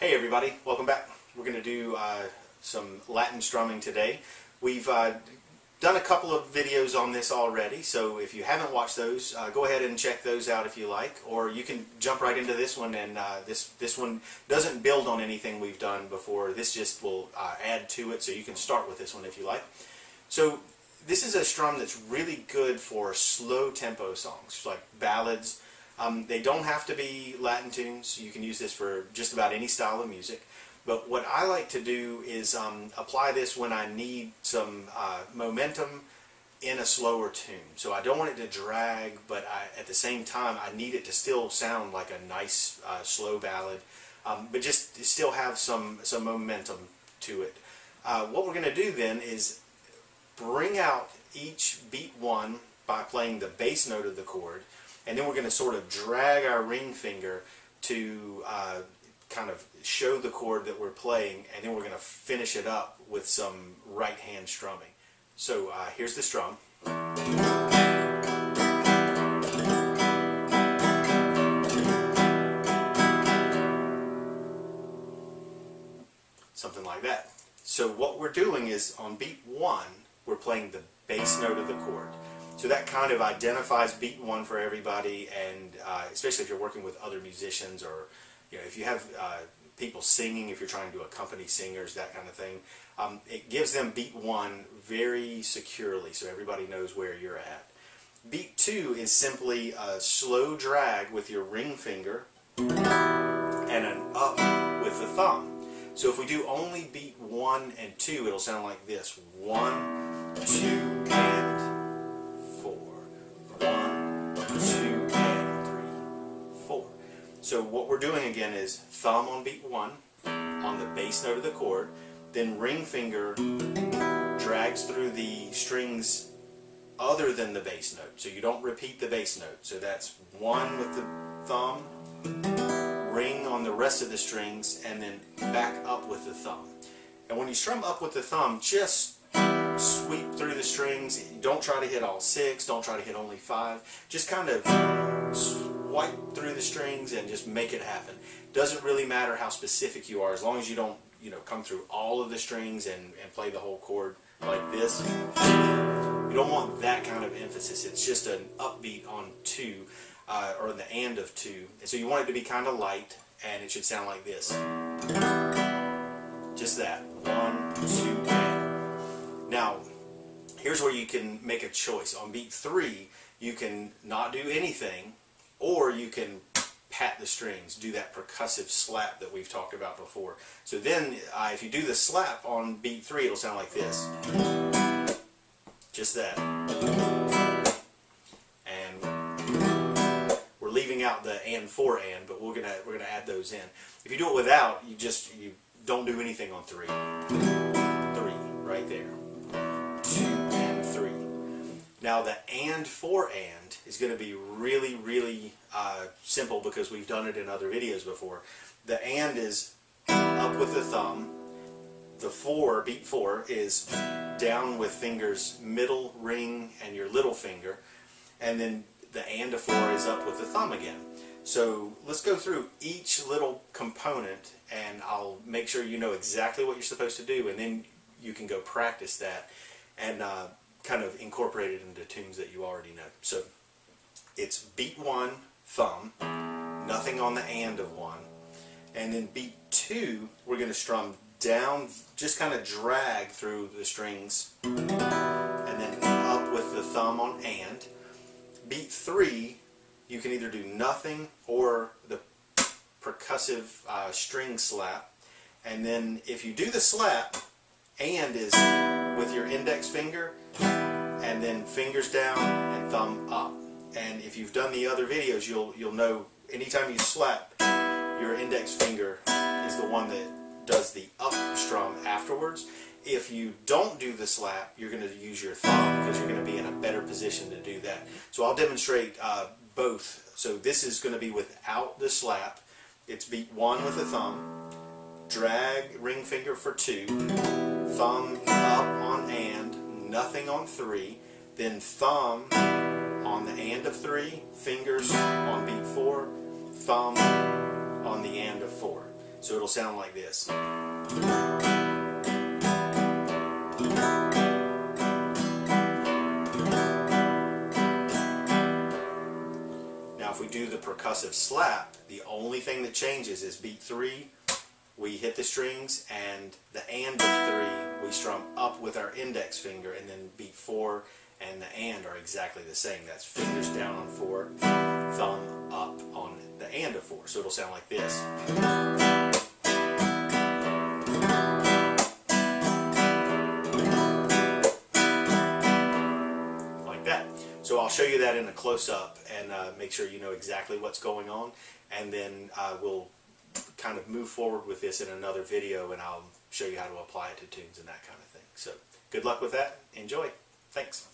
Hey everybody, welcome back. We're going to do some Latin strumming today. We've done a couple of videos on this already, so if you haven't watched those, go ahead and check those out if you like, or you can jump right into this one, and this one doesn't build on anything we've done before. This just will add to it, so you can start with this one if you like. So this is a strum that's really good for slow tempo songs, like ballads. They don't have to be Latin tunes. You can use this for just about any style of music. But what I like to do is apply this when I need some momentum in a slower tune. So I don't want it to drag, but at the same time I need it to still sound like a nice slow ballad, but just still have some momentum to it. What we're going to do then is bring out each beat one by playing the bass note of the chord, and then we're going to sort of drag our ring finger to kind of show the chord that we're playing, and then we're going to finish it up with some right hand strumming. So here's the strum. Something like that. So what we're doing is on beat one, we're playing the bass note of the chord. So that kind of identifies beat one for everybody, and especially if you're working with other musicians, or if you have people singing, if you're trying to accompany singers, that kind of thing, it gives them beat one very securely, so everybody knows where you're at. Beat two is simply a slow drag with your ring finger and an up with the thumb. So if we do only beat one and two, it'll sound like this: 1, 2, and 4. 1, 2, and 3, 4. So what we're doing again is thumb on beat one on the bass note of the chord, then ring finger drags through the strings other than the bass note. So you don't repeat the bass note. So that's 1 with the thumb, ring on the rest of the strings, and then back up with the thumb. And when you strum up with the thumb, just sweep through the strings. Don't try to hit all 6, don't try to hit only 5. Just kind of swipe through the strings and just make it happen. Doesn't really matter how specific you are, as long as you don't come through all of the strings and play the whole chord like this. You don't want that kind of emphasis. It's just an upbeat on 2, or the and of 2. And so you want it to be kind of light, and it should sound like this. Just that. 1, 2, and. Now, here's where you can make a choice. On beat 3, you can not do anything, or you can pat the strings, do that percussive slap that we've talked about before. So then, if you do the slap on beat 3, it'll sound like this. Just that. And we're leaving out the and 4 and, but we're gonna add those in. If you do it without, you don't do anything on 3. 3 right there. 2 and 3. Now the and 4 and is going to be really, really simple, because we've done it in other videos before. The and is up with the thumb. The 4, beat 4, is down with fingers middle, ring, and your little finger. And then the and of 4 is up with the thumb again. So let's go through each little component, and I'll make sure you know exactly what you're supposed to do, and then you can go practice that and kind of incorporate it into tunes that you already know. So it's beat 1, thumb, nothing on the and of 1, and then beat 2, we're going to strum down, just kind of drag through the strings, and then up with the thumb on and. Beat 3, you can either do nothing or the percussive string slap, and then if you do the slap, and is with your index finger, and then fingers down and thumb up. And if you've done the other videos, you'll know anytime you slap, your index finger is the one that does the up strum afterwards. If you don't do the slap, you're going to use your thumb, because you're going to be in a better position to do that. So I'll demonstrate both. So this is going to be without the slap. It's beat 1 with the thumb, drag ring finger for 2, thumb up on and, nothing on 3, then thumb on the and of 3, fingers on beat 4, thumb on the and of 4. So it'll sound like this. Now if we do the percussive slap, the only thing that changes is beat 3, we hit the strings, and the and of 3 we strum up with our index finger, and then beat 4 and the and are exactly the same. That's fingers down on 4, thumb up on the and of 4. So it'll sound like this. Like that. So I'll show you that in a close-up and make sure you know exactly what's going on, and then we'll kind of move forward with this in another video, and I'll show you how to apply it to tunes and that kind of thing. So good luck with that. Enjoy. Thanks.